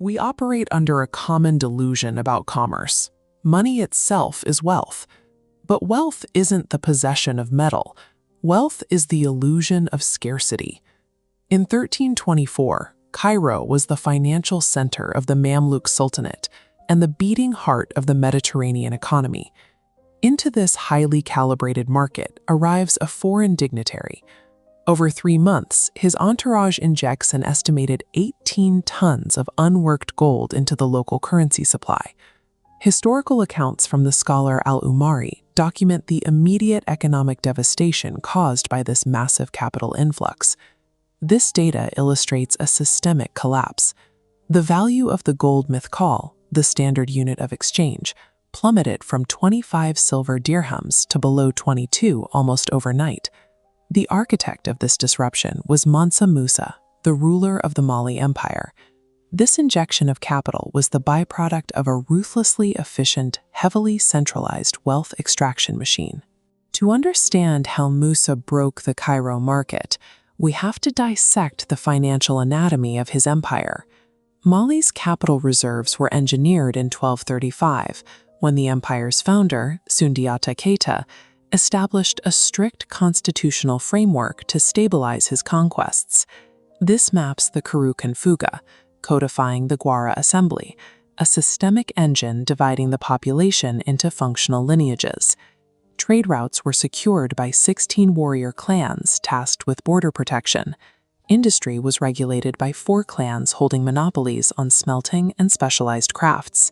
We operate under a common delusion about commerce. Money itself is wealth. But wealth isn't the possession of metal. Wealth is the illusion of scarcity. In 1324, Cairo was the financial center of the Mamluk Sultanate and the beating heart of the Mediterranean economy. Into this highly calibrated market arrives a foreign dignitary. Over 3 months, his entourage injects an estimated 18 tons of unworked gold into the local currency supply. Historical accounts from the scholar Al-Umari document the immediate economic devastation caused by this massive capital influx. This data illustrates a systemic collapse. The value of the gold mithqal, the standard unit of exchange, plummeted from 25 silver dirhams to below 22 almost overnight. The architect of this disruption was Mansa Musa, the ruler of the Mali Empire. This injection of capital was the byproduct of a ruthlessly efficient, heavily centralized wealth extraction machine. To understand how Musa broke the Cairo market, we have to dissect the financial anatomy of his empire. Mali's capital reserves were engineered in 1235, when the empire's founder, Sundiata Keita, established a strict constitutional framework to stabilize his conquests. This maps the Kurukan Fuga, codifying the Gwara Assembly, a systemic engine dividing the population into functional lineages. Trade routes were secured by 16 warrior clans tasked with border protection. Industry was regulated by 4 clans holding monopolies on smelting and specialized crafts.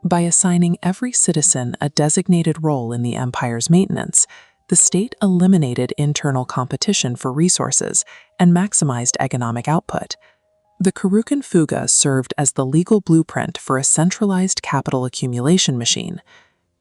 By assigning every citizen a designated role in the empire's maintenance, the state eliminated internal competition for resources and maximized economic output. The Kurukan Fuga served as the legal blueprint for a centralized capital accumulation machine.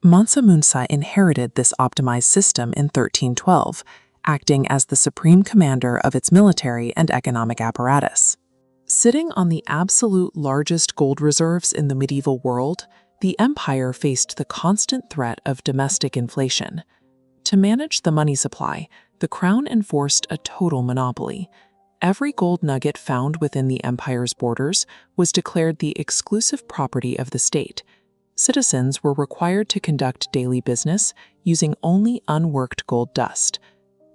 Mansa Musa inherited this optimized system in 1312, acting as the supreme commander of its military and economic apparatus. Sitting on the absolute largest gold reserves in the medieval world, the empire faced the constant threat of domestic inflation. To manage the money supply, the crown enforced a total monopoly. Every gold nugget found within the empire's borders was declared the exclusive property of the state. Citizens were required to conduct daily business using only unworked gold dust.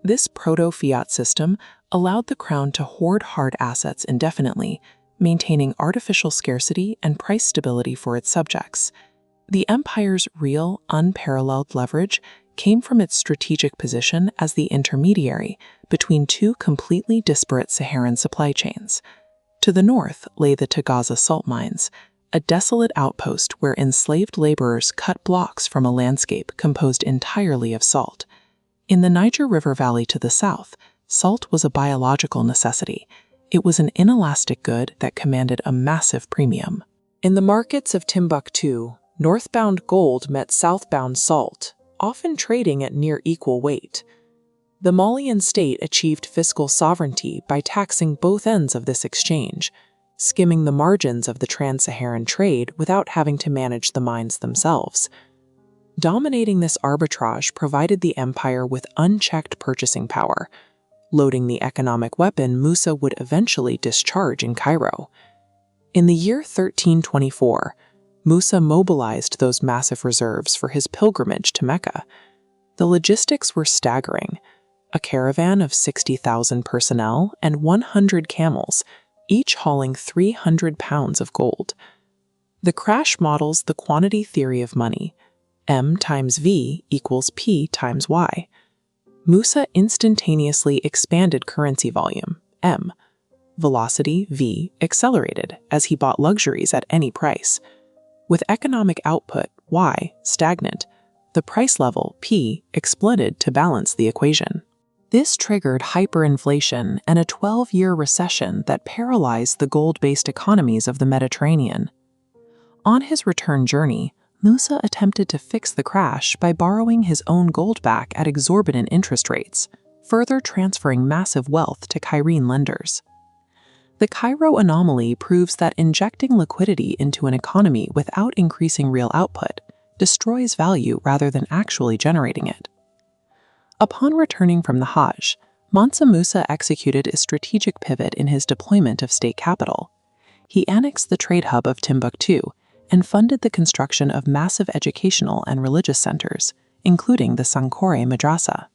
This proto-fiat system allowed the crown to hoard hard assets indefinitely, maintaining artificial scarcity and price stability for its subjects. The empire's real, unparalleled leverage came from its strategic position as the intermediary between 2 completely disparate Saharan supply chains. To the north lay the Tagaza salt mines, a desolate outpost where enslaved laborers cut blocks from a landscape composed entirely of salt. In the Niger River Valley to the south, salt was a biological necessity. It was an inelastic good that commanded a massive premium. In the markets of Timbuktu, northbound gold met southbound salt, often trading at near equal weight. The Malian state achieved fiscal sovereignty by taxing both ends of this exchange, skimming the margins of the trans-Saharan trade without having to manage the mines themselves. Dominating this arbitrage provided the empire with unchecked purchasing power, loading the economic weapon Musa would eventually discharge in Cairo. In the year 1324, Musa mobilized those massive reserves for his pilgrimage to Mecca. The logistics were staggering. A caravan of 60,000 personnel and 100 camels, each hauling 300 pounds of gold. The crash models the quantity theory of money. M times V equals P times Y. Musa instantaneously expanded currency volume, M. Velocity, V, accelerated as he bought luxuries at any price. With economic output, Y, stagnant, the price level, P, exploded to balance the equation. This triggered hyperinflation and a 12-year recession that paralyzed the gold-based economies of the Mediterranean. On his return journey, Musa attempted to fix the crash by borrowing his own gold back at exorbitant interest rates, further transferring massive wealth to Cairene lenders. The Cairo anomaly proves that injecting liquidity into an economy without increasing real output destroys value rather than actually generating it. Upon returning from the Hajj, Mansa Musa executed a strategic pivot in his deployment of state capital. He annexed the trade hub of Timbuktu and funded the construction of massive educational and religious centers, including the Sankore Madrasa.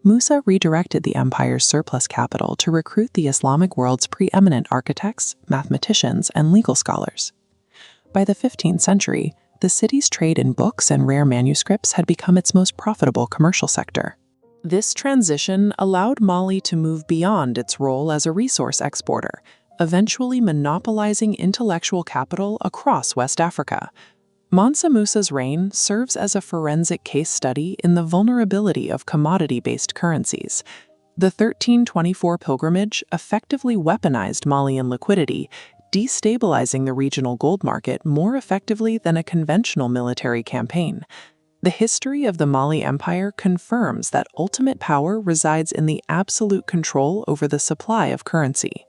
Musa redirected the empire's surplus capital to recruit the Islamic world's preeminent architects, mathematicians, and legal scholars. By the 15th century, the city's trade in books and rare manuscripts had become its most profitable commercial sector. This transition allowed Mali to move beyond its role as a resource exporter, eventually monopolizing intellectual capital across West Africa. Mansa Musa's reign serves as a forensic case study in the vulnerability of commodity-based currencies. The 1324 pilgrimage effectively weaponized Malian liquidity, destabilizing the regional gold market more effectively than a conventional military campaign. The history of the Mali Empire confirms that ultimate power resides in the absolute control over the supply of currency.